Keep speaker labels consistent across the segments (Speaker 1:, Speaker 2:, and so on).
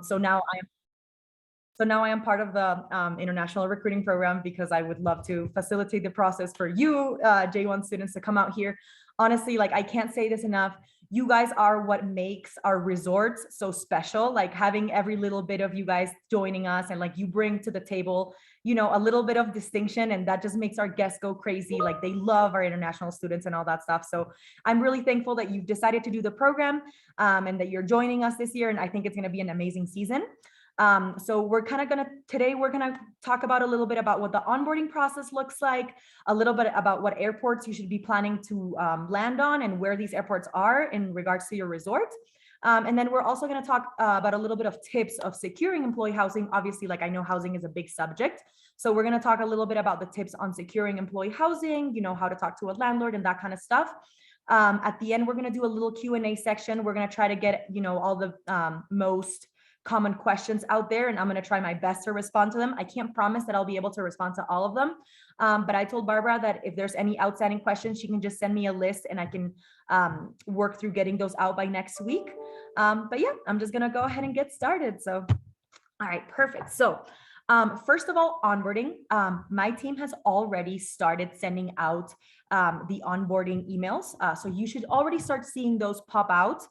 Speaker 1: So now I am part of the international recruiting program because I would love to facilitate the process for you J1 students to come out here. Honestly, like I can't say this enough. You guys are what makes our resorts so special. Like having every little bit of you guys joining us, and like you bring to the table, a little bit of distinction, and that just makes our guests go crazy. Like they love our international students and all that stuff. So I'm really thankful that you've decided to do the program and that you're joining us this year. And I think it's going to be an amazing season. So we're gonna talk about a little bit about what the onboarding process looks like, a little bit about what airports you should be planning to land on and where these airports are in regards to your resort. And then we're also going to talk about a little bit of tips of securing employee housing. Obviously, like I know housing is a big subject. So we're going to talk a little bit about the tips on securing employee housing, how to talk to a landlord and that kind of stuff. At the end, we're going to do a little Q&A section. We're going to try to get, all the most common questions out there, and I'm going to try my best to respond to them. I can't promise that I'll be able to respond to all of them. But I told Barbara that if there's any outstanding questions, she can just send me a list and I can work through getting those out by next week. But yeah, I'm just going to go ahead and get started. So, all right, perfect. So first of all, onboarding. My team has already started sending out the onboarding emails. So you should already start seeing those pop out.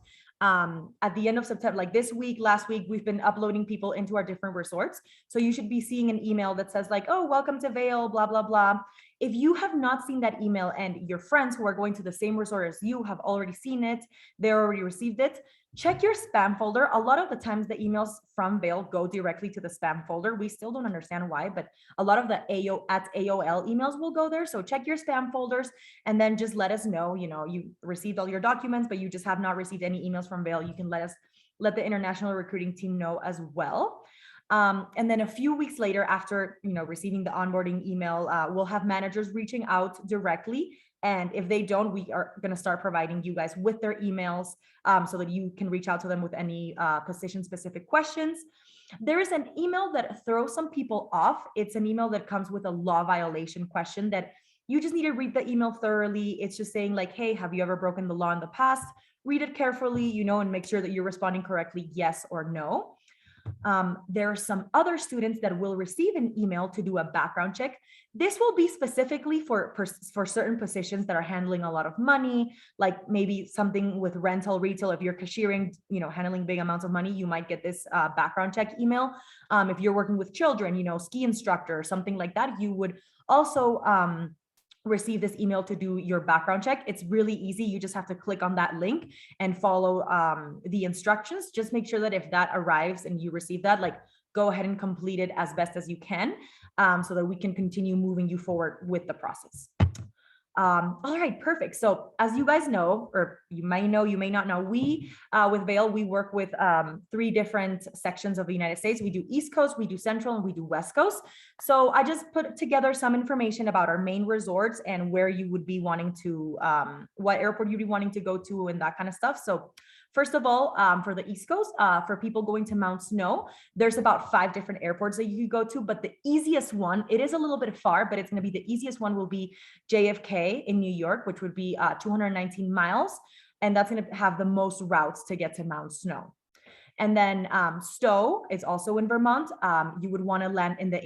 Speaker 1: At the end of September, like this week, last week, we've been uploading people into our different resorts. So you should be seeing an email that says like, oh, welcome to Vail, blah, blah, blah. If you have not seen that email and your friends who are going to the same resort as you have already seen it, they already received it, check your spam folder. A lot of the times the emails from Vail go directly to the spam folder. We still don't understand why, but a lot of the AOL emails will go there. So check your spam folders and then just let us know, you received all your documents, but you just have not received any emails from Vail. You can let the international recruiting team know as well. And then a few weeks later, after receiving the onboarding email, we'll have managers reaching out directly. And if they don't, we are going to start providing you guys with their emails so that you can reach out to them with any position-specific questions. There is an email that throws some people off. It's an email that comes with a law violation question that you just need to read the email thoroughly. It's just saying like, hey, have you ever broken the law in the past? Read it carefully, and make sure that you're responding correctly, yes or no. There are some other students that will receive an email to do a background check. This will be specifically for certain positions that are handling a lot of money, like maybe something with rental, retail. If you're cashiering, handling big amounts of money, you might get this background check email. If you're working with children, ski instructor, something like that, you would also receive this email to do your background check. It's really easy. You just have to click on that link and follow the instructions. Just make sure that if that arrives and you receive that, like go ahead and complete it as best as you can so that we can continue moving you forward with the process. All right, perfect. So as you guys know, or you may know, you may not know, we with Vail, we work with 3 different sections of the United States. We do East Coast, we do Central, and we do West Coast. So I just put together some information about our main resorts and where you would be wanting to, what airport you'd be wanting to go to and that kind of stuff. So first of all, for the East Coast, for people going to Mount Snow, there's about 5 different airports that you could go to, but the easiest one, it is a little bit far, but it's going to be the easiest one will be JFK in New York, which would be 219 miles. And that's going to have the most routes to get to Mount Snow. And then Stowe is also in Vermont. You would want to land in the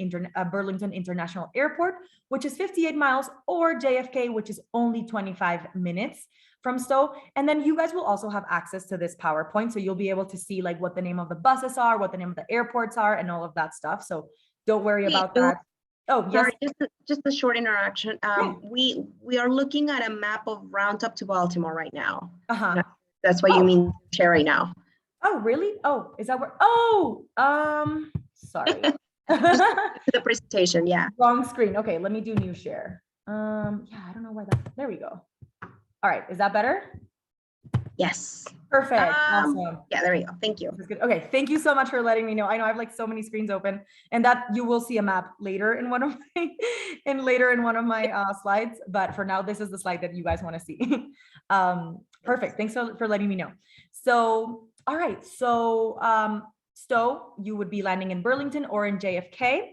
Speaker 1: Burlington International Airport, which is 58 miles, or JFK, which is only 25 minutes from Stowe. And then you guys will also have access to this PowerPoint. So you'll be able to see like what the name of the buses are, what the name of the airports are, and all of that stuff. So don't worry about that. Oh,
Speaker 2: sorry, yes. Just a short interaction. We are looking at a map of round up to Baltimore right now. That's what you mean share right now.
Speaker 1: Oh, really? Oh, is that where? Oh, sorry.
Speaker 2: The presentation, yeah.
Speaker 1: Wrong screen. Okay, let me do new share. Yeah, I don't know why that. There we go. All right, is that better?
Speaker 2: Yes.
Speaker 1: Perfect. Awesome.
Speaker 2: Yeah, there we go. Thank you.
Speaker 1: That's good. Okay, thank you so much for letting me know. I know I have like so many screens open, and that you will see a map later in one of my slides. But for now, this is the slide that you guys want to see. Perfect. Thanks for letting me know. So, all right. So, Stowe, you would be landing in Burlington or in JFK.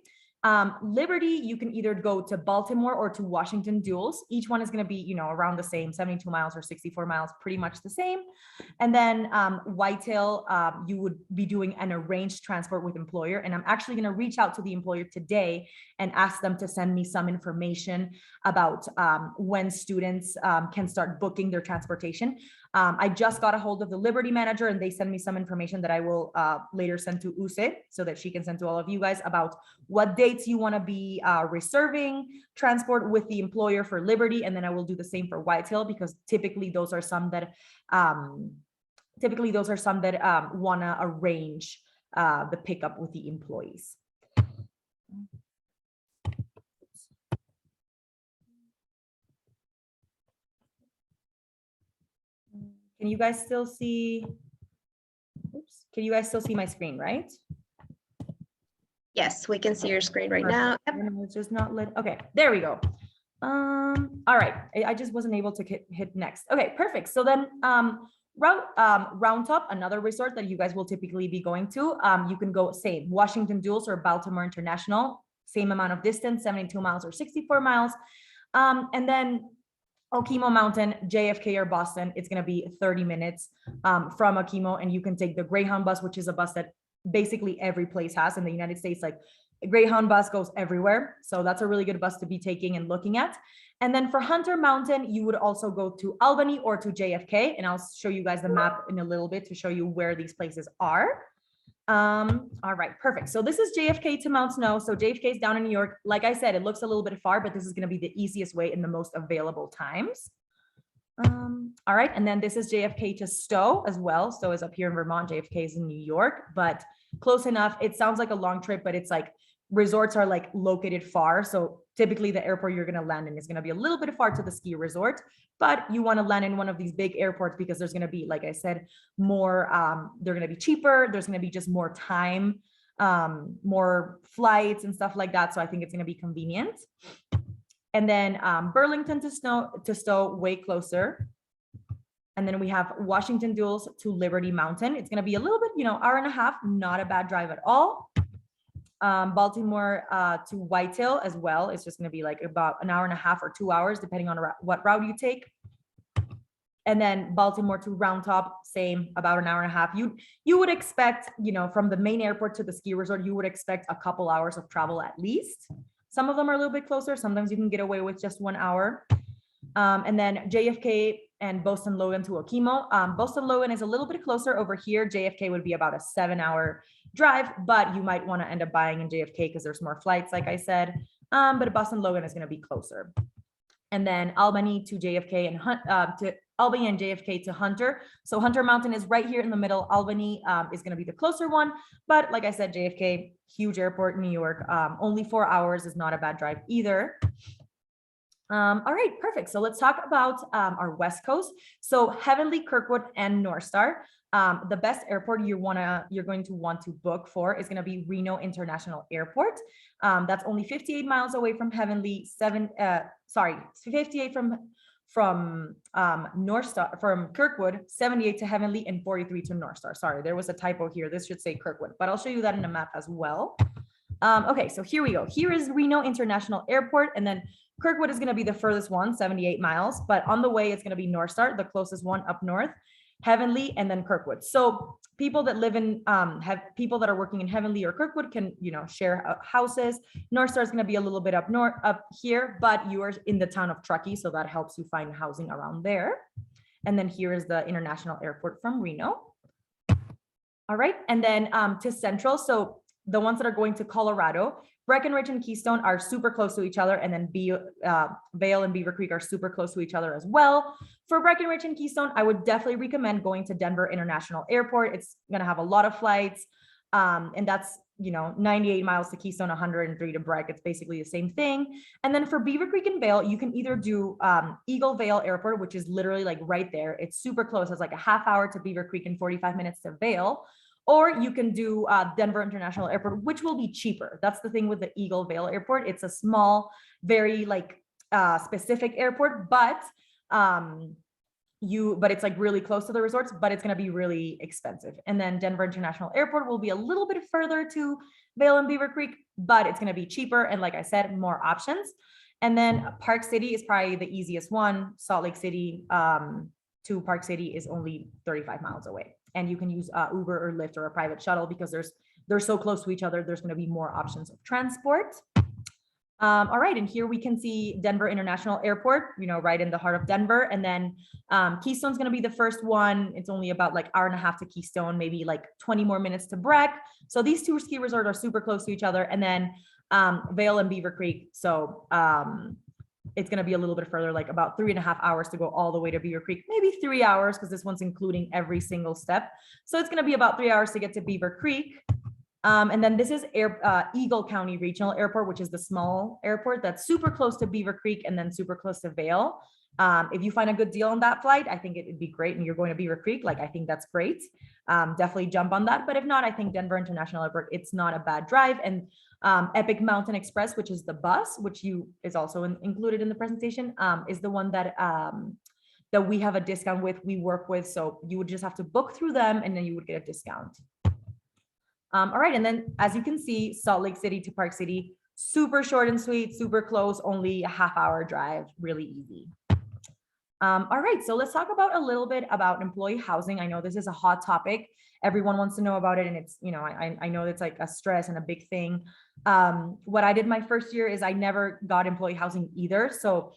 Speaker 1: Liberty, you can either go to Baltimore or to Washington duals. Each one is going to be, you know, around the same 72 miles or 64 miles, pretty much the same. And then Whitetail, you would be doing an arranged transport with employer. And I'm actually going to reach out to the employer today and ask them to send me some information about when students can start booking their transportation. I just got a hold of the Liberty manager and they sent me some information that I will later send to Use so that she can send to all of you guys about what dates you want to be reserving transport with the employer for Liberty. And then I will do the same for Whitetail, because typically those are some that want to arrange the pickup with the employees. Can you guys still see? Oops. Can you guys still see my screen, right?
Speaker 2: Yes, we can see your screen right now. Yep.
Speaker 1: It's just not lit. Okay, there we go. All right, I just wasn't able to hit next. Okay, perfect. So then Round Top, another resort that you guys will typically be going to. You can go same Washington duals or Baltimore International, same amount of distance, 72 miles or 64 miles. And then Okemo Mountain, JFK or Boston, it's going to be 30 minutes from Okemo, and you can take the Greyhound bus, which is a bus that basically every place has in the United States. Like a Greyhound bus goes everywhere. So that's a really good bus to be taking and looking at. And then for Hunter Mountain, you would also go to Albany or to JFK. And I'll show you guys the map in a little bit to show you where these places are. All right, perfect. So this is JFK to Mount Snow. So JFK is down in New York. Like I said, it looks a little bit far, but this is going to be the easiest way in the most available times. All right, and then this is JFK to Stowe as well. Stowe is up here in Vermont. JFK is in New York, but close enough. It sounds like a long trip, but it's like resorts are like located far. So typically the airport you're going to land in is going to be a little bit far to the ski resort, but you want to land in one of these big airports because there's going to be, like I said, more, they're going to be cheaper. There's going to be just more time, more flights and stuff like that. So I think it's going to be convenient. And then Burlington to Stowe, way closer. And then we have Washington duals to Liberty Mountain. It's going to be a little bit, hour and a half, not a bad drive at all. Baltimore to Whitetail as well. It's just going to be like about an hour and a half or 2 hours, depending on what route you take. And then Baltimore to Round Top, same, about an hour and a half. You would expect, from the main airport to the ski resort, you would expect a couple hours of travel at least. Some of them are a little bit closer. Sometimes you can get away with just 1 hour. And then JFK and Boston Logan to Okemo. Boston Logan is a little bit closer over here. JFK would be about a 7-hour drive, but you might want to end up buying in JFK because there's more flights, like I said. But Boston Logan is going to be closer. And then Albany to JFK and to Albany and JFK to Hunter. So Hunter Mountain is right here in the middle. Albany is going to be the closer one. But like I said, JFK, huge airport in New York. Only 4 hours is not a bad drive either. All right, perfect. So let's talk about our West Coast. So Heavenly, Kirkwood, and North Star. The best airport you're going to want to book for is going to be Reno International Airport. That's only 58 miles away from Heavenly. 58 from North Star, from Kirkwood, 78 to Heavenly, and 43 to North Star. Sorry, there was a typo here. This should say Kirkwood, but I'll show you that in a map as well. Okay, so here we go. Here is Reno International Airport, and then Kirkwood is going to be the furthest one, 78 miles, but on the way, it's going to be North Star, the closest one up north, Heavenly, and then Kirkwood. So people that live in, people that are working in Heavenly or Kirkwood can, share houses. North Star is going to be a little bit up here, but you are in the town of Truckee, so that helps you find housing around there. And then here is the International Airport from Reno. All right, and then to Central, so the ones that are going to Colorado, Breckenridge and Keystone are super close to each other, and then Vail and Beaver Creek are super close to each other as well. For Breckenridge and Keystone, I would definitely recommend going to Denver International Airport. It's going to have a lot of flights, and that's 98 miles to Keystone, 103 to Breck. It's basically the same thing. And then for Beaver Creek and Vail, you can either do Eagle Vail Airport, which is literally like right there. It's super close. It's like a half hour to Beaver Creek and 45 minutes to Vail. Or you can do Denver International Airport, which will be cheaper. That's the thing with the Eagle Vail Airport. It's a small, very specific airport, but but it's like really close to the resorts, but it's going to be really expensive. And then Denver International Airport will be a little bit further to Vail and Beaver Creek, but it's going to be cheaper. And like I said, more options. And then Park City is probably the easiest one. Salt Lake City to Park City is only 35 miles away. And you can use Uber or Lyft or a private shuttle because they're so close to each other. There's going to be more options of transport. All right, and here we can see Denver International Airport, right in the heart of Denver. And then Keystone's going to be the first one. It's only about like hour and a half to Keystone, maybe like 20 more minutes to Breck. So these two ski resorts are super close to each other. And then Vail and Beaver Creek. So it's going to be a little bit further, like about 3.5 hours to go all the way to Beaver Creek, maybe 3 hours because this one's including every single step. So it's going to be about 3 hours to get to Beaver Creek. And then this is Eagle County Regional Airport, which is the small airport that's super close to Beaver Creek and then super close to Vail. If you find a good deal on that flight, I think it'd be great. And you're going to Beaver Creek, like I think that's great. Definitely jump on that. But if not, I think Denver International Airport, it's not a bad drive. And Epic Mountain Express, which is the bus, which is also included in the presentation, is the one that we have a discount with, we work with. So you would just have to book through them and then you would get a discount. All right, and then as you can see, Salt Lake City to Park City, super short and sweet, super close, only a half-hour drive, really easy. All right, so let's talk about a little bit about employee housing. I know this is a hot topic. Everyone wants to know about it, and it's, I know it's like a stress and a big thing. What I did my first year is I never got employee housing either. So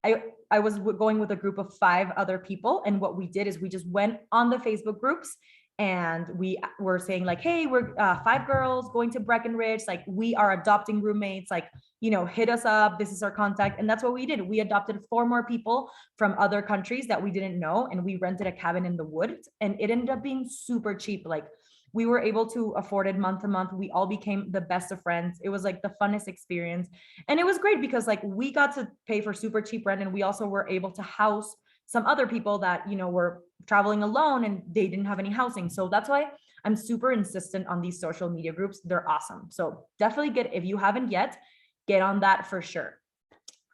Speaker 1: I was going with a group of 5 other people, and what we did is we just went on the Facebook groups and we were saying like, hey, we're 5 girls going to Breckenridge. Like we are adopting roommates, like, hit us up. This is our contact. And that's what we did. We adopted 4 more people from other countries that we didn't know. And we rented a cabin in the woods and it ended up being super cheap. Like we were able to afford it month to month. We all became the best of friends. It was like the funnest experience. And it was great because like we got to pay for super cheap rent. And we also were able to house some other people that, were traveling alone and they didn't have any housing. So that's why I'm super insistent on these social media groups. They're awesome. So definitely if you haven't yet, get on that for sure.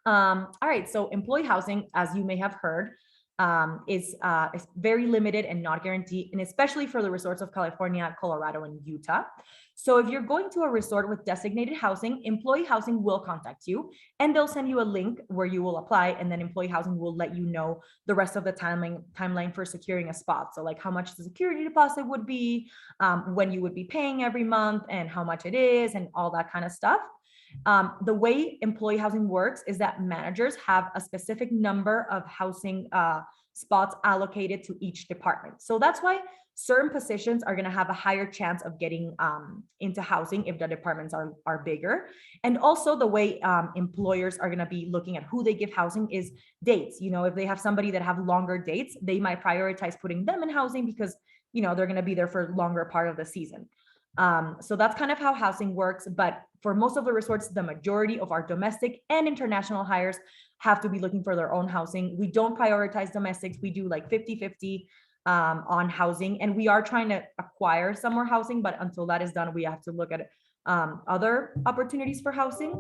Speaker 1: All right. So employee housing, as you may have heard, is very limited and not guaranteed, and especially for the resorts of California, Colorado, and Utah. So if you're going to a resort with designated housing, employee housing will contact you and they'll send you a link where you will apply, and then employee housing will let you know the rest of the timeline for securing a spot. So like how much the security deposit would be, when you would be paying every month and how much it is and all that kind of stuff. The way employee housing works is that managers have a specific number of housing spots allocated to each department. So that's why certain positions are going to have a higher chance of getting into housing if the departments are bigger. And also the way employers are going to be looking at who they give housing is dates. If they have somebody that have longer dates, they might prioritize putting them in housing because, they're going to be there for a longer part of the season. So that's kind of how housing works. But for most of the resorts, the majority of our domestic and international hires have to be looking for their own housing. We don't prioritize domestics. We do like 50-50 on housing, and we are trying to acquire some more housing, but until that is done, we have to look at other opportunities for housing.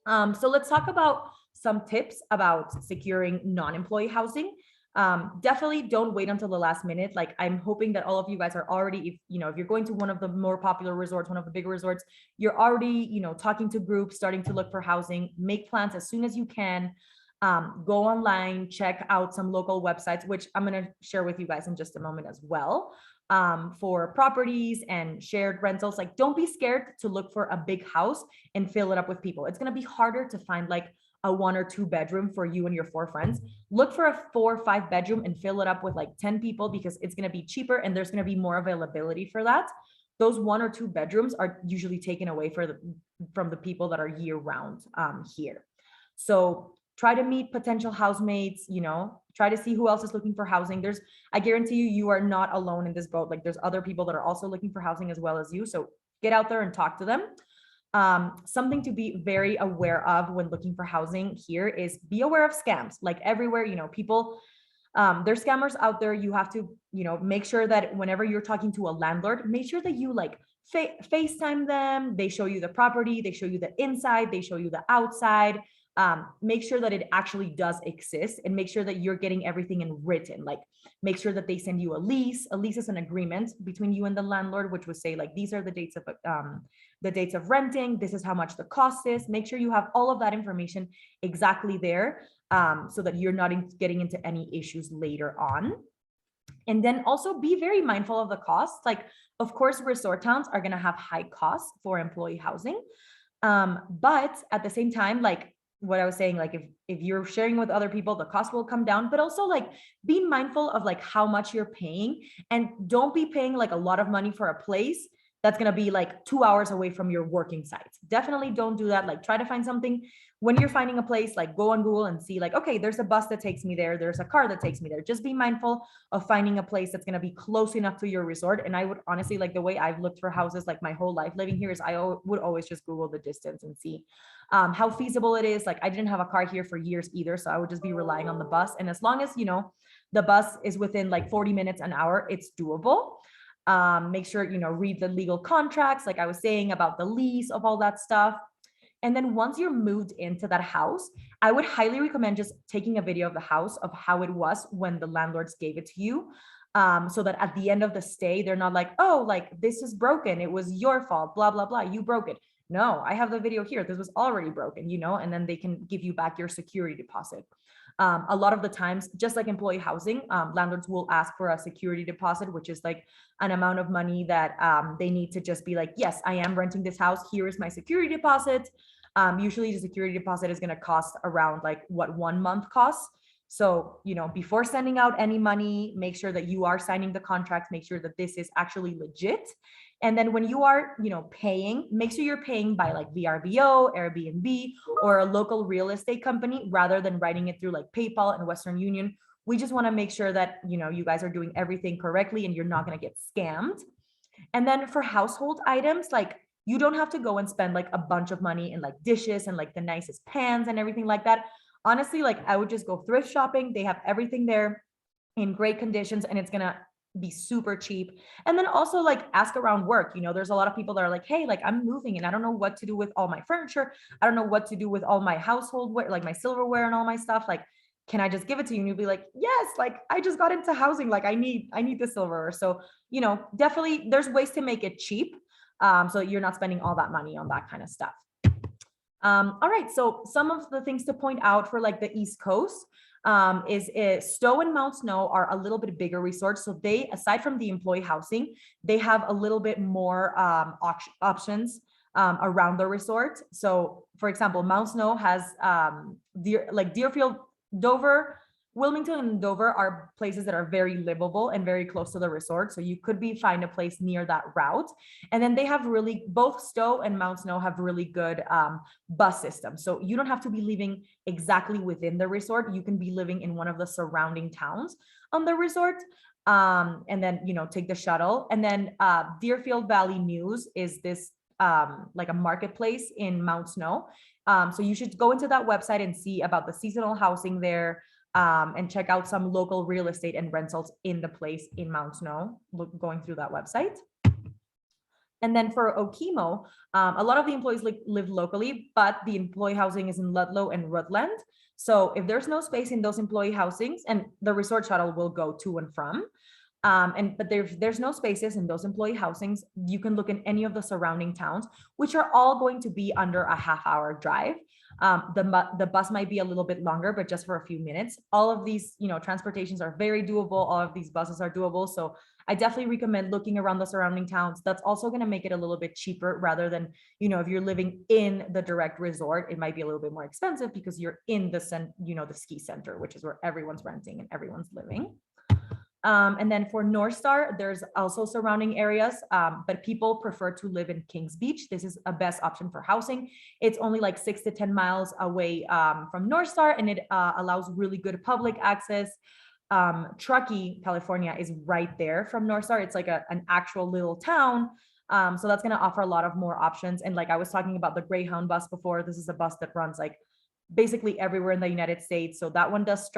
Speaker 1: So let's talk about some tips about securing non-employee housing. Definitely don't wait until the last minute. Like I'm hoping that all of you guys are already, if you're going to one of the more popular resorts, one of the bigger resorts, you're already, talking to groups, starting to look for housing, make plans as soon as you can. Go online, check out some local websites, which I'm going to share with you guys in just a moment as well, for properties and shared rentals. Like, don't be scared to look for a big house and fill it up with people. It's going to be harder to find like a 1 or 2 bedroom for you and your 4 friends. Look for a 4 or 5 bedroom and fill it up with like 10 people because it's going to be cheaper and there's going to be more availability for that. Those 1 or 2 bedrooms are usually taken away from the people that are year round here. So try to meet potential housemates, try to see who else is looking for housing. I guarantee you are not alone in this boat. Like there's other people that are also looking for housing as well as you. So get out there and talk to them. Something to be very aware of when looking for housing here is be aware of scams. Like everywhere, people, there's scammers out there. You have to, make sure that whenever you're talking to a landlord, make sure that you like FaceTime them. They show you the property, they show you the inside, they show you the outside. make sure that it actually does exist, and make sure that you're getting everything in written. Like, make sure that they send you a lease. A lease is an agreement between you and the landlord, which would say like, these are the dates of renting. This is how much the cost is. Make sure you have all of that information exactly there, so that you're not getting into any issues later on. And then also be very mindful of the costs. Like, of course, resort towns are going to have high costs for employee housing. But at the same time, like what I was saying, like if you're sharing with other people, the cost will come down, but also like be mindful of like how much you're paying, and don't be paying like a lot of money for a place that's going to be like 2 hours away from your working sites. Definitely don't do that. Like, try to find something when you're finding a place, like go on Google and see like, okay, there's a bus that takes me there. There's a car that takes me there. Just be mindful of finding a place that's going to be close enough to your resort. And I would honestly, like the way I've looked for houses like my whole life living here is I would always just Google the distance and see how feasible it is. Like, I didn't have a car here for years either, so I would just be relying on the bus. And as long as, you know, the bus is within like 40 minutes, an hour, it's doable. Make sure, you know, read the legal contracts, like I was saying about the lease of all that stuff. And then once you're moved into that house, I would highly recommend just taking a video of the house, of how it was when the landlords gave it to you. So that at the end of the stay, they're not like, oh, like this is broken. It was your fault, blah, blah, blah. You broke it. No, I have the video here. This was already broken, you know, and then they can give you back your security deposit. A lot of the times, just like employee housing, landlords will ask for a security deposit, which is like an amount of money that they need to just be like, yes, I am renting this house. Here is my security deposit. Usually the security deposit is going to cost around like what 1 month costs. So, you know, before sending out any money, make sure that you are signing the contract, make sure that this is actually legit. And then when you are, you know, paying, make sure you're paying by like VRBO, Airbnb, or a local real estate company, rather than writing it through like PayPal and Western Union. We just want to make sure that, you know, you guys are doing everything correctly and you're not going to get scammed. And then for household items, like, you don't have to go and spend like a bunch of money in like dishes and like the nicest pans and everything like that. Honestly, like I would just go thrift shopping. They have everything there in great conditions, and it's gonna be super cheap. And then also like ask around work. You know, there's a lot of people that are like, hey, like I'm moving and I don't know what to do with all my furniture. I don't know what to do with all my household like my silverware and all my stuff. Like, can I just give it to you? And you'll be like, yes, like I just got into housing. Like I need the silverware. So, you know, definitely there's ways to make it cheap. So you're not spending all that money on that kind of stuff. All right, so some of the things to point out for like the East Coast is Stowe and Mount Snow are a little bit bigger resorts. So they, aside from the employee housing, they have a little bit more options around the resort. So for example, Mount Snow has Deerfield, Dover, Wilmington and Dover are places that are very livable and very close to the resort. So you could find a place near that route. And then they have both Stowe and Mount Snow have really good bus systems. So you don't have to be living exactly within the resort. You can be living in one of the surrounding towns on the resort. And then, you know, take the shuttle. And then Deerfield Valley News is this like a marketplace in Mount Snow. So you should go into that website and see about the seasonal housing there. And check out some local real estate and rentals in the place in Mount Snow, going through that website. And then for Okemo, a lot of the employees live locally, but the employee housing is in Ludlow and Rutland. So if there's no space in those employee housings, and the resort shuttle will go to and from, but there's no spaces in those employee housings, you can look in any of the surrounding towns, which are all going to be under a half-hour drive. The bus might be a little bit longer, but just for a few minutes. All of these, you know, transportations are very doable. All of these buses are doable. So I definitely recommend looking around the surrounding towns. That's also going to make it a little bit cheaper, rather than, you know, if you're living in the direct resort, it might be a little bit more expensive because you're in the ski center, which is where everyone's renting and everyone's living. And then for North Star, there's also surrounding areas, but people prefer to live in Kings Beach. This is a best option for housing. It's only like 6 to 10 miles away from North Star, and it allows really good public access. Truckee, California is right there from North Star. It's like an actual little town. So that's going to offer a lot of more options. And like I was talking about the Greyhound bus before, this is a bus that runs like basically everywhere in the United States. So that one does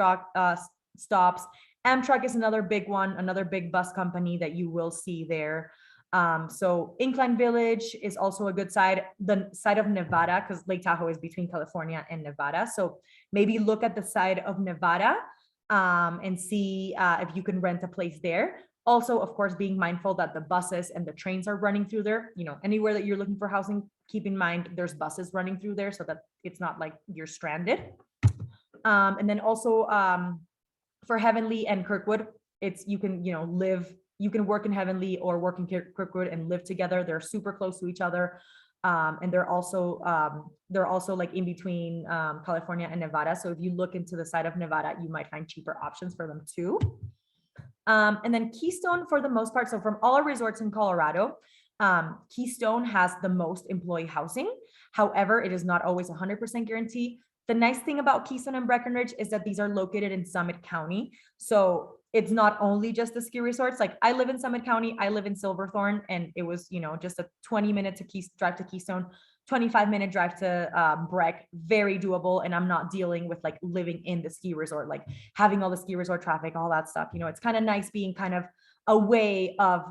Speaker 1: stops. Amtrak is another big one, another big bus company that you will see there. So Incline Village is also a good side, the side of Nevada, because Lake Tahoe is between California and Nevada. So maybe look at the side of Nevada and see if you can rent a place there. Also, of course, being mindful that the buses and the trains are running through there. Anywhere that you're looking for housing, keep in mind there's buses running through there so that it's not like you're stranded. And then also for Heavenly and Kirkwood, you can work in Heavenly or work in Kirkwood and live together. They're super close to each other. And they're also like in between California and Nevada. So if you look into the side of Nevada, you might find cheaper options for them too. And then Keystone, for the most part, so from all our resorts in Colorado, Keystone has the most employee housing. However, it is not always 100% guarantee. The nice thing about Keystone and Breckenridge is that these are located in Summit County. So it's not only just the ski resorts. Like I live in Summit County, I live in Silverthorne, and it was, just a 20-minute drive to Keystone, 25-minute drive to Breck, very doable. And I'm not dealing with like living in the ski resort, like having all the ski resort traffic, all that stuff. It's kind of nice being kind of away of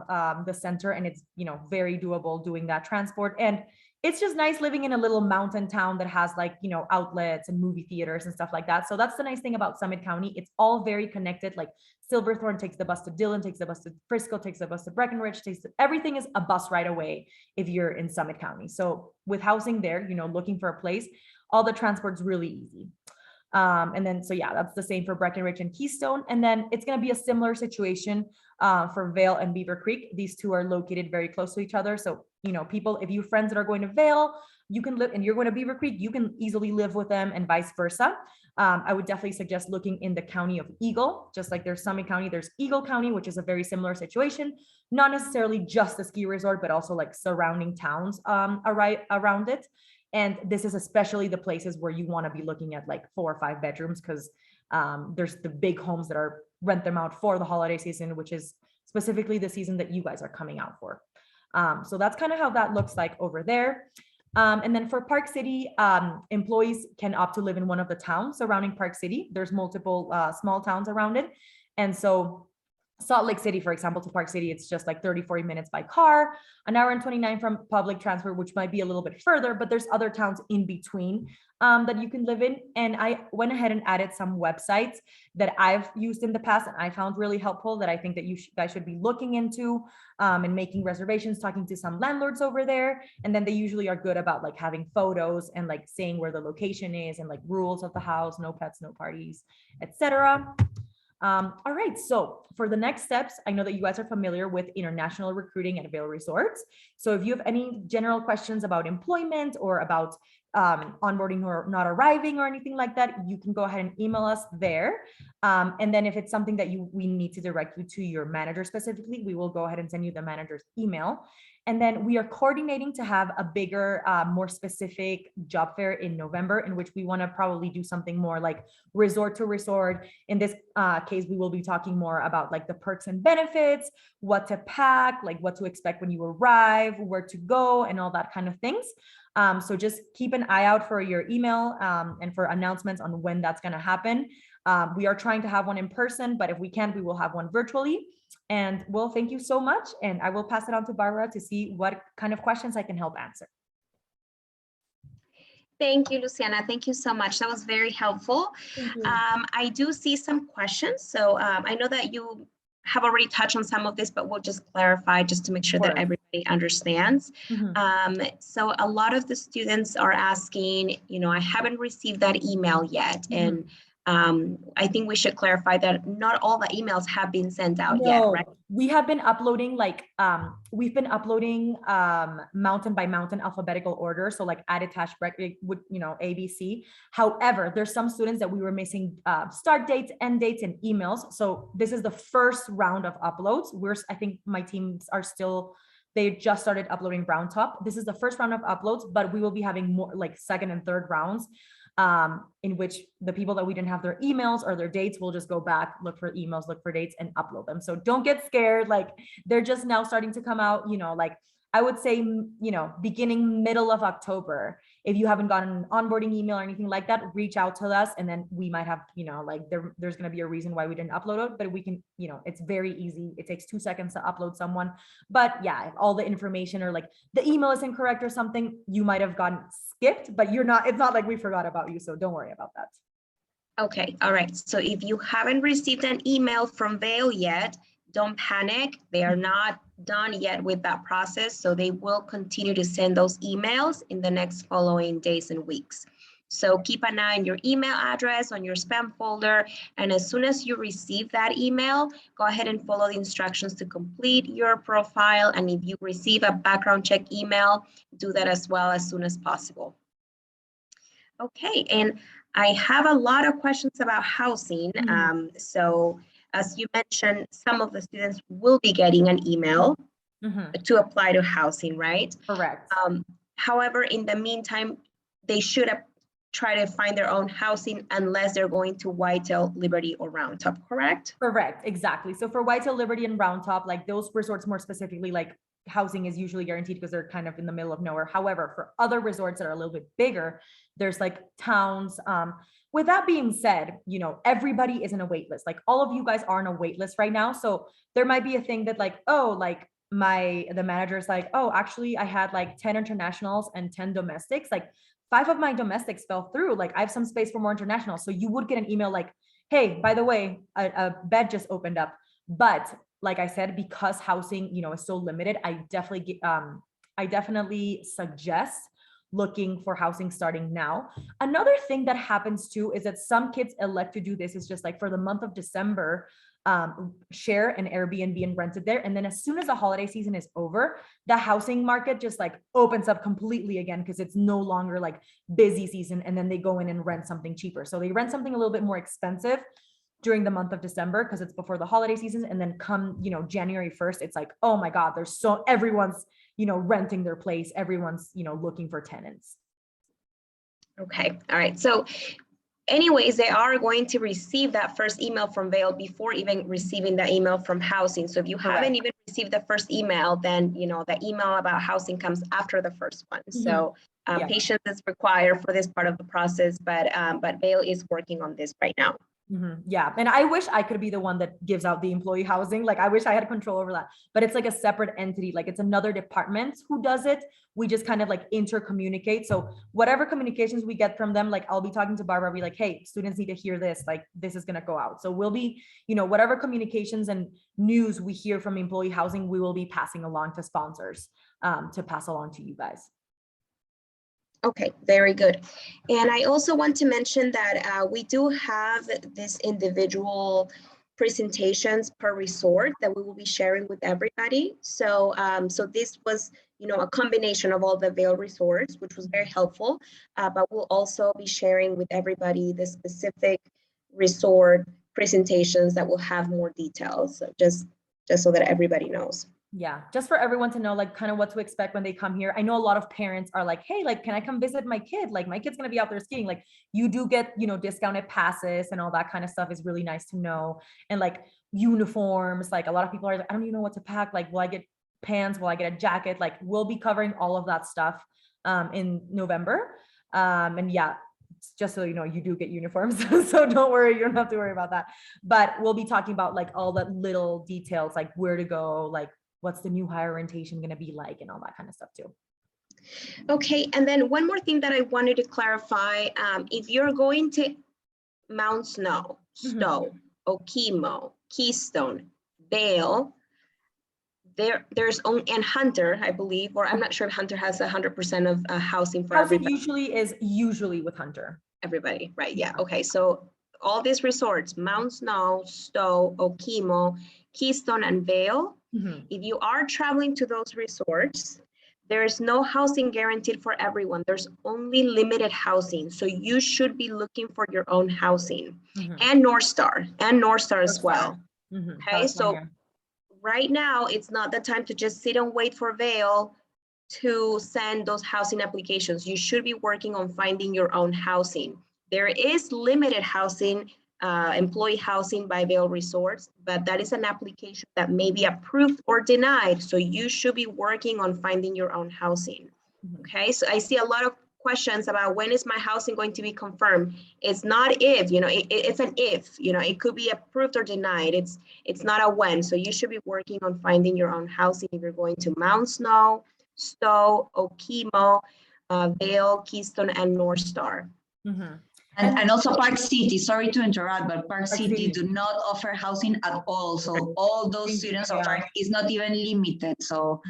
Speaker 1: the center, and it's, very doable doing that transport. And it's just nice living in a little mountain town that has like, outlets and movie theaters and stuff like that. So that's the nice thing about Summit County. It's all very connected. Like Silverthorne takes the bus to Dillon, takes the bus to Frisco, takes the bus to Breckenridge, everything is a bus right away if you're in Summit County. So with housing there, looking for a place, all the transport's really easy. And then, so yeah, that's the same for Breckenridge and Keystone. And then it's going to be a similar situation for Vail and Beaver Creek. These two are located very close to each other. So, people, if you have friends that are going to Vail, you can live, and you're going to Beaver Creek, you can easily live with them and vice versa. I would definitely suggest looking in the county of Eagle, just like there's Summit County, there's Eagle County, which is a very similar situation, not necessarily just the ski resort, but also like surrounding towns around it. And this is especially the places where you want to be looking at like 4 or 5 bedrooms, because there's the big homes that rent them out for the holiday season, which is specifically the season that you guys are coming out for. So that's kind of how that looks like over there. And then for Park City, employees can opt to live in one of the towns surrounding Park City. There's multiple small towns around it. And so Salt Lake City, for example, to Park City, it's just like 30-40 minutes by car, an hour and 29 from public transport, which might be a little bit further, but there's other towns in between that you can live in. And I went ahead and added some websites that I've used in the past and I found really helpful that I think that you guys should be looking into and making reservations, talking to some landlords over there. And then they usually are good about like having photos and like saying where the location is and like rules of the house, no pets, no parties, etc. All right, so for the next steps, I know that you guys are familiar with international recruiting at Vail Resorts. So if you have any general questions about employment or about onboarding or not arriving or anything like that, you can go ahead and email us there. And then if it's something that we need to direct you to your manager specifically, we will go ahead and send you the manager's email. And then we are coordinating to have a bigger, more specific job fair in November, in which we want to probably do something more like resort to resort. In this case, we will be talking more about like the perks and benefits, what to pack, like what to expect when you arrive, where to go, and all that kind of things. So just keep an eye out for your email and for announcements on when that's going to happen. We are trying to have one in person, but if we can't, we will have one virtually. And well, thank you so much. And I will pass it on to Barbara to see what kind of questions I can help answer.
Speaker 2: Thank you, Luciana. Thank you so much. That was very helpful. I do see some questions. So I know that you have already touched on some of this, but we'll just clarify just to make sure that everybody understands. So a lot of the students are asking, I haven't received that email yet. And I think we should clarify that not all the emails have been sent out yet, right?
Speaker 1: We have been uploading we've been uploading mountain by mountain alphabetical order. So like add, attach, would, ABC. However, there's some students that we were missing start dates, end dates, and emails. So this is the first round of uploads. I think my teams are still, they just started uploading Brown Top. This is the first round of uploads, but we will be having more like second and third rounds. In which the people that we didn't have their emails or their dates will just go back, look for emails, look for dates, and upload them. So don't get scared. Like they're just now starting to come out, like I would say, beginning middle of October if you haven't gotten an onboarding email or anything like that, reach out to us. And then we might have, like there's going to be a reason why we didn't upload it, but we can, it's very easy. It takes 2 seconds to upload someone. But yeah, if all the information or like the email is incorrect or something, you might have gotten skipped, but it's not like we forgot about you. So don't worry about that.
Speaker 2: Okay, all right. So if you haven't received an email from Vail yet, don't panic. They are not done yet with that process. So they will continue to send those emails in the next following days and weeks. So keep an eye on your email address, on your spam folder. And as soon as you receive that email, go ahead and follow the instructions to complete your profile. And if you receive a background check email, do that as well as soon as possible. Okay, and I have a lot of questions about housing. So as you mentioned, some of the students will be getting an email to apply to housing, right?
Speaker 1: Correct.
Speaker 2: However, in the meantime, they should try to find their own housing unless they're going to Whitetail, Liberty, or Round Top, correct?
Speaker 1: Correct, exactly. So for Whitetail, Liberty, and Round Top, like those resorts more specifically, like housing is usually guaranteed because they're kind of in the middle of nowhere. However, for other resorts that are a little bit bigger, there's like towns. With that being said, everybody is in a wait list. Like all of you guys are on a wait list right now. So there might be a thing that like, oh, like the manager's like, oh, actually I had like 10 internationals and 10 domestics. Like 5 of my domestics fell through. Like I have some space for more internationals. So you would get an email like, hey, by the way, a bed just opened up. But like I said, because housing, is so limited, I definitely suggest looking for housing starting now. Another thing that happens too is that some kids elect to do this is just like for the month of December, share an Airbnb and rent it there. And then as soon as the holiday season is over, the housing market just like opens up completely again because it's no longer like busy season. And then they go in and rent something cheaper. So they rent something a little bit more expensive during the month of December because it's before the holiday season. And then come, January 1st, it's like, oh my God, everyone's, renting their place. Everyone's, looking for tenants.
Speaker 2: Okay. All right. So anyways, they are going to receive that first email from Vail before even receiving the email from housing. So if you haven't even received the first email, then, the email about housing comes after the first one. So patience is required for this part of the process, but Vail is working on this right now.
Speaker 1: Yeah. And I wish I could be the one that gives out the employee housing. Like I wish I had control over that, but it's like a separate entity. Like it's another department who does it. We just kind of like intercommunicate. So whatever communications we get from them, like I'll be talking to Barbara, be like, hey, students need to hear this, like this is going to go out. So we'll be, whatever communications and news we hear from employee housing, we will be passing along to sponsors to pass along to you guys.
Speaker 2: Okay, very good. And I also want to mention that we do have this individual presentations per resort that we will be sharing with everybody. So, so this was, a combination of all the Vail resorts, which was very helpful, but we'll also be sharing with everybody the specific resort presentations that will have more details, so just so that everybody knows.
Speaker 1: Yeah, just for everyone to know, like kind of what to expect when they come here. I know a lot of parents are like, hey, like, can I come visit my kid? Like my kid's going to be out there skiing. Like you do get, discounted passes and all that kind of stuff is really nice to know. And like uniforms, like a lot of people are like, I don't even know what to pack. Like, will I get pants? Will I get a jacket? Like we'll be covering all of that stuff in November. And yeah, just so you know, you do get uniforms. So don't worry, you don't have to worry about that. But we'll be talking about like all the little details, like where to go, like what's the new hire orientation going to be like and all that kind of stuff too.
Speaker 2: Okay, and then one more thing that I wanted to clarify, if you're going to Mount Snow, Stowe, Okemo, Keystone, Vail, there's only, and Hunter, I believe, or I'm not sure if Hunter has 100% of housing for everybody.
Speaker 1: Usually with Hunter.
Speaker 2: Everybody, right? Yeah. Okay, so all these resorts, Mount Snow, Stowe, Okemo, Keystone, and Vail. If you are traveling to those resorts, there is no housing guaranteed for everyone. There's only limited housing. So you should be looking for your own housing and North Star as well. Okay, so right now it's not the time to just sit and wait for Vail to send those housing applications. You should be working on finding your own housing. There is limited housing, employee housing by Vail Resorts, but that is an application that may be approved or denied. So you should be working on finding your own housing. Okay, so I see a lot of questions about when is my housing going to be confirmed. It's not if, you know, it's an if, you know, it could be approved or denied. It's not a when. So you should be working on finding your own housing if you're going to Mount Snow, Stowe, Okemo, Vail, Keystone, and North Star.
Speaker 1: Mhm.
Speaker 3: And also Park City, sorry to interrupt, but Park City
Speaker 1: City.
Speaker 3: do not offer housing at all. So all those students offer is not even limited. So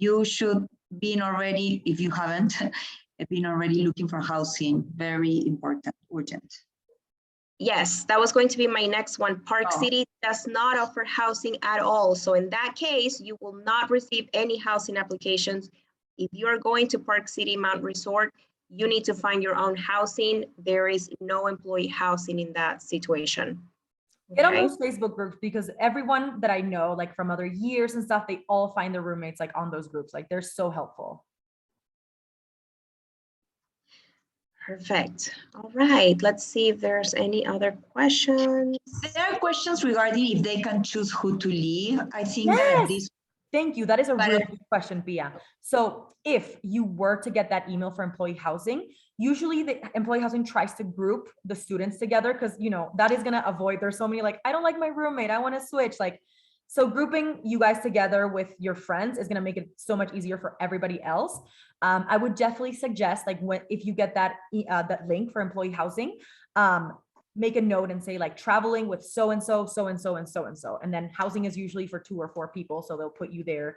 Speaker 3: you should be already, if you haven't, been already looking for housing. Very important, urgent.
Speaker 2: Yes, that was going to be my next one. Park City does not offer housing at all. So in that case, you will not receive any housing applications. If you're going to Park City Mount Resort, you need to find your own housing. There is no employee housing in that situation.
Speaker 1: Get on those Facebook groups, because everyone that I know, like from other years and stuff, they all find their roommates like on those groups. Like they're so helpful.
Speaker 2: Perfect. All right, let's see if there's any other questions.
Speaker 3: There are questions regarding if they can choose who to leave. I think that this.
Speaker 1: Thank you. That is a really good question, Pia. So if you were to get that email for employee housing, usually the employee housing tries to group the students together, because, you know, that is going to avoid, there's so many like, I don't like my roommate, I want to switch. Like, so grouping you guys together with your friends is going to make it so much easier for everybody else. I would definitely suggest, like, if you get that link for employee housing, make a note and say like traveling with so-and-so, so-and-so, and so-and-so. And then housing is usually for 2 or 4 people. So they'll put you there,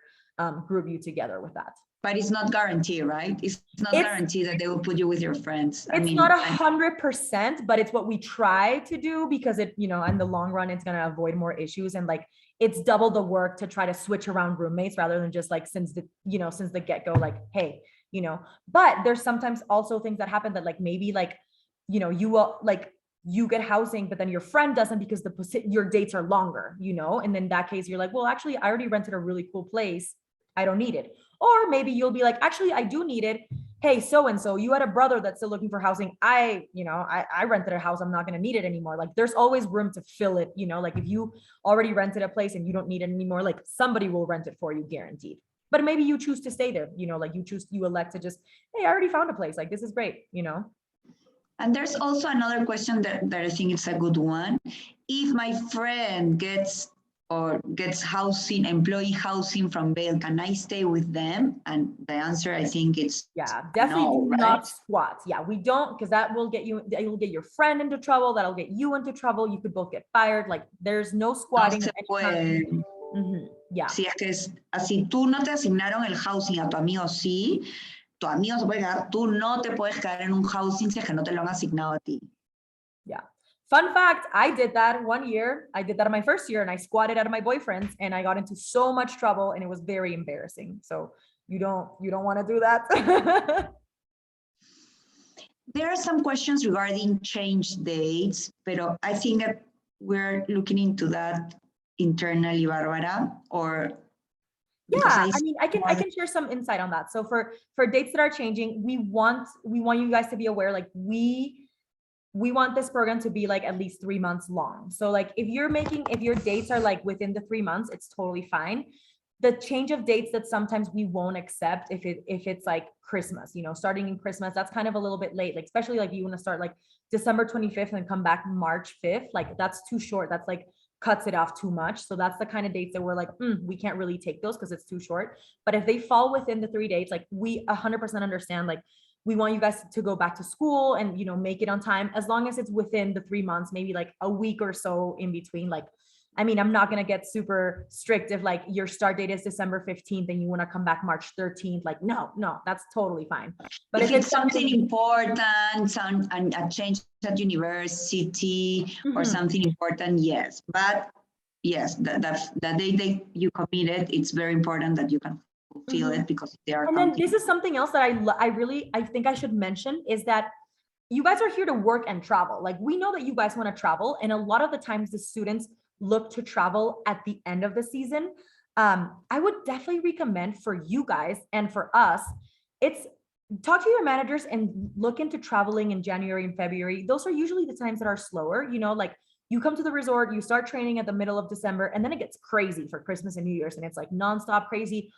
Speaker 1: group you together with that.
Speaker 3: But it's not guaranteed, right? It's not guaranteed that they will put you with your friends.
Speaker 1: It's not 100%, but it's what we try to do, because it, you know, in the long run, it's going to avoid more issues. And like, it's double the work to try to switch around roommates rather than just like, since the get-go, like, hey, you know, but there's sometimes also things that happen that like, maybe like, you know, you will like, you get housing, but then your friend doesn't, because your dates are longer, you know, and in that case, you're like, well, actually, I already rented a really cool place, I don't need it. Or maybe you'll be like, actually, I do need it. Hey, so-and-so, you had a brother that's still looking for housing. I rented a house, I'm not going to need it anymore. Like, there's always room to fill it, you know, like if you already rented a place and you don't need it anymore, like somebody will rent it for you, guaranteed. But maybe you choose to stay there, you know, like you elect to just, hey, I already found a place, like this is great, you know.
Speaker 3: And there's also another question that I think it's a good one. If my friend gets housing, employee housing from Vail, can I stay with them? And the answer, I think it's
Speaker 1: definitely
Speaker 3: no, right?
Speaker 1: not squats. Yeah, we don't, because that will get your friend into trouble. That'll get you into trouble. You could both get fired. Like, there's no squatting. Yeah.
Speaker 3: Si es que si tú no te asignaron el housing, a tu amigo sí, tu amigo se puede quedar, tú no te puedes quedar en un housing si es que no te lo han asignado a ti.
Speaker 1: Yeah. Fun fact, I did that one year. I did that in my first year, and I squatted out of my boyfriend's, and I got into so much trouble, and it was very embarrassing. So you don't want to do that.
Speaker 3: There are some questions regarding change dates, but I think that we're looking into that internally, Barbara, or
Speaker 1: yeah, I mean, I can share some insight on that. So for dates that are changing, we want you guys to be aware, like we want this program to be like at least 3 months long. So like if your dates are like within the 3 months, it's totally fine. The change of dates that sometimes we won't accept if it's like Christmas, you know, starting in Christmas, that's kind of a little bit late. Like, especially like you want to start like December 25th and come back March 5th, like that's too short. That's like cuts it off too much. So that's the kind of dates that we're like, we can't really take those because it's too short. But if they fall within the 3 dates, like we 100% understand, like we want you guys to go back to school and, you know, make it on time, as long as it's within the 3 months, maybe like a week or so in between. Like, I mean, I'm not going to get super strict if like your start date is December 15th and you want to come back March 13th, like, no, that's totally fine. But
Speaker 3: if it's something important, a change at university or something important, yes. But yes, the day you committed, it's very important that you can fulfill it, because they are.
Speaker 1: And then this is something else that I think I should mention, is that you guys are here to work and travel. Like, we know that you guys want to travel, and a lot of the times the students look to travel at the end of the season. I would definitely recommend for you guys and for us, it's talk to your managers and look into traveling in January and February. Those are usually the times that are slower, you know, like you come to the resort, you start training at the middle of December, and then it gets crazy for Christmas and New Year's, and it's like nonstop crazy.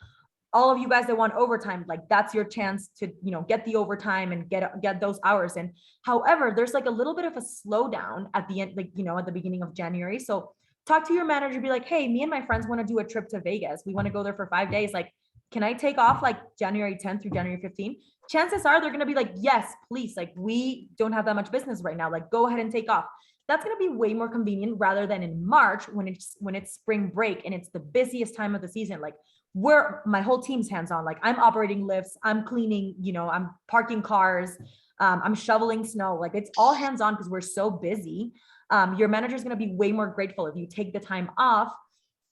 Speaker 1: all of you guys that want overtime, like that's your chance to, you know, get the overtime and get those hours in. However, there's like a little bit of a slowdown at the end, like, you know, at the beginning of January. So talk to your manager, be like, hey, me and my friends want to do a trip to Vegas. We want to go there for 5 days. Like, can I take off like January 10th through January 15th? Chances are they're going to be like, yes, please. Like, we don't have that much business right now. Like, go ahead and take off. That's going to be way more convenient rather than in March when it's spring break and it's the busiest time of the season. Like, where my whole team's hands-on, like I'm operating lifts, I'm cleaning, you know, I'm parking cars, I'm shoveling snow. Like, it's all hands-on because we're so busy. Your manager is going to be way more grateful if you take the time off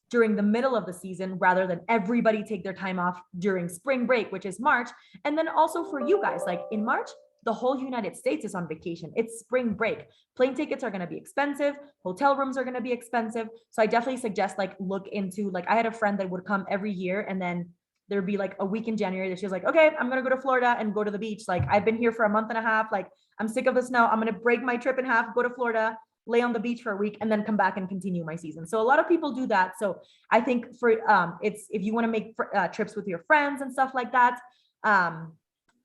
Speaker 1: during the middle of the season rather than everybody take their time off during spring break, which is March. And then also for you guys, like in March, the whole United States is on vacation. It's spring break. Plane tickets are going to be expensive. Hotel rooms are going to be expensive. So I definitely suggest like look into, like, I had a friend that would come every year and then there'd be like a week in January that she was like, okay, I'm going to go to Florida and go to the beach. Like, I've been here for a month and a half. Like, I'm sick of the snow. I'm going to break my trip in half, go to Florida, lay on the beach for a week, and then come back and continue my season. So a lot of people do that. So I think for it's, if you want to make trips with your friends and stuff like that,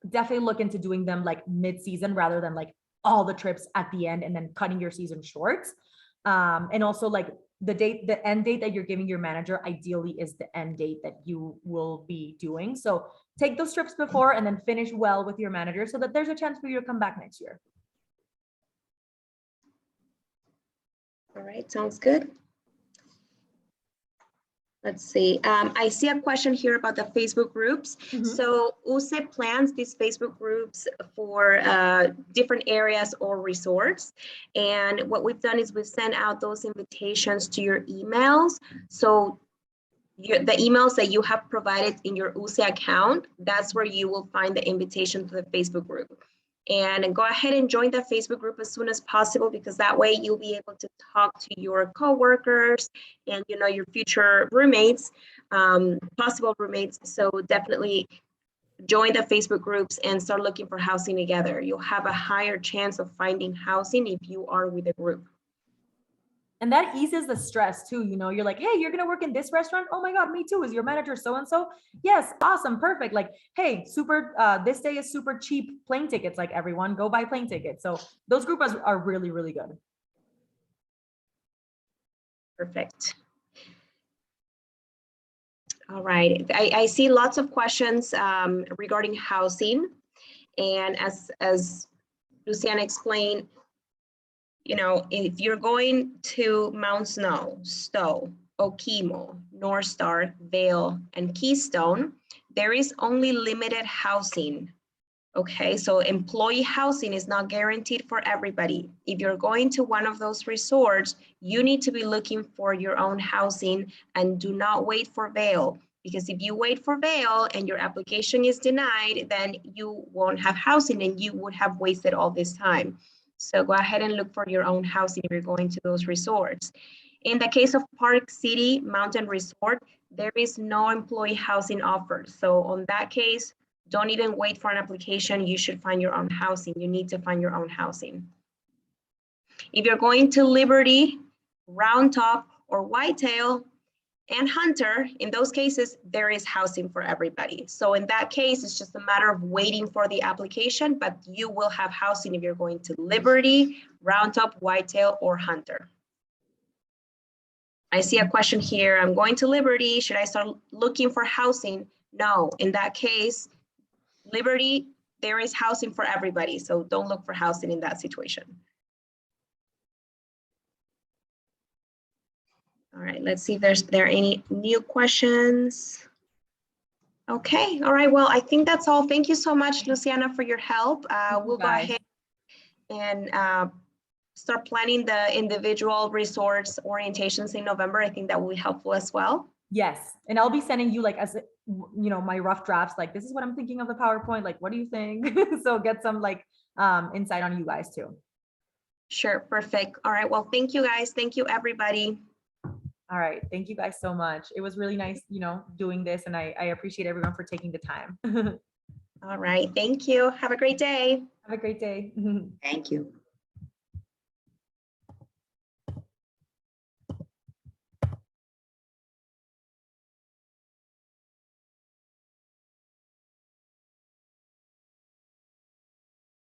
Speaker 1: definitely look into doing them like mid-season rather than like all the trips at the end and then cutting your season short. And also like the end date that you're giving your manager ideally is the end date that you will be doing. So take those trips before and then finish well with your manager so that there's a chance for you to come back next year.
Speaker 2: All right, sounds good. Let's see. I see a question here about the Facebook groups. So USE plans these Facebook groups for different areas or resorts. And what we've done is we've sent out those invitations to your emails. So the emails that you have provided in your USE account, that's where you will find the invitation to the Facebook group. And go ahead and join the Facebook group as soon as possible, because that way you'll be able to talk to your coworkers and, you know, your future roommates, possible roommates. So definitely join the Facebook groups and start looking for housing together. You'll have a higher chance of finding housing if you are with a group.
Speaker 1: And that eases the stress too. You know, you're like, hey, you're going to work in this restaurant. Oh my God, me too. Is your manager so-and-so? Yes. Awesome. Perfect. Like, hey, super, this day is super cheap plane tickets. Like, everyone go buy plane tickets. So those groups are really, really good. Perfect. All right. I see lots of questions regarding housing. And as Luciana explained, you know, if you're going to Mount Snow, Stowe, Okemo, North Star, Vail, and Keystone, there is only limited housing. Okay, so employee housing is not guaranteed for everybody. If you're going to one of those resorts, you need to be looking for your own housing and do not wait for Vail. Because if you wait for Vail and your application is denied, then you won't have housing and you would have wasted all this time. So go ahead and look for your own housing if you're going to those resorts. In the case of Park City Mountain Resort, there is no employee housing offered. So on that case, don't even wait for an application. You should find your own housing. You need to find your own housing. If you're going to Liberty, Round Top, or Whitetail, and Hunter, in those cases, there is housing for everybody. So in that case, it's just a matter of waiting for the application, but you will have housing if you're going to Liberty, Round Top, Whitetail, or Hunter. I see a question here. I'm going to Liberty. Should I start looking for housing? No, in that case, Liberty, there is housing for everybody. So don't look for housing in that situation. All right, let's see if there are any new questions. Okay, all right, well, I think that's all. Thank you so much, Luciana, for your help. We'll go ahead and start planning the individual resource orientations in November. I think that will be helpful as well. Yes, and I'll be sending you like, as you know, my rough drafts, like this is what I'm thinking of the PowerPoint, like what do you think? So get some like insight on you guys too. Sure, perfect. All right, well, thank you guys. Thank you, everybody. All right, thank you guys so much. It was really nice, you know, doing this, and I appreciate everyone for taking the time. All right, thank you. Have a great day. Have a great day.
Speaker 3: Thank you.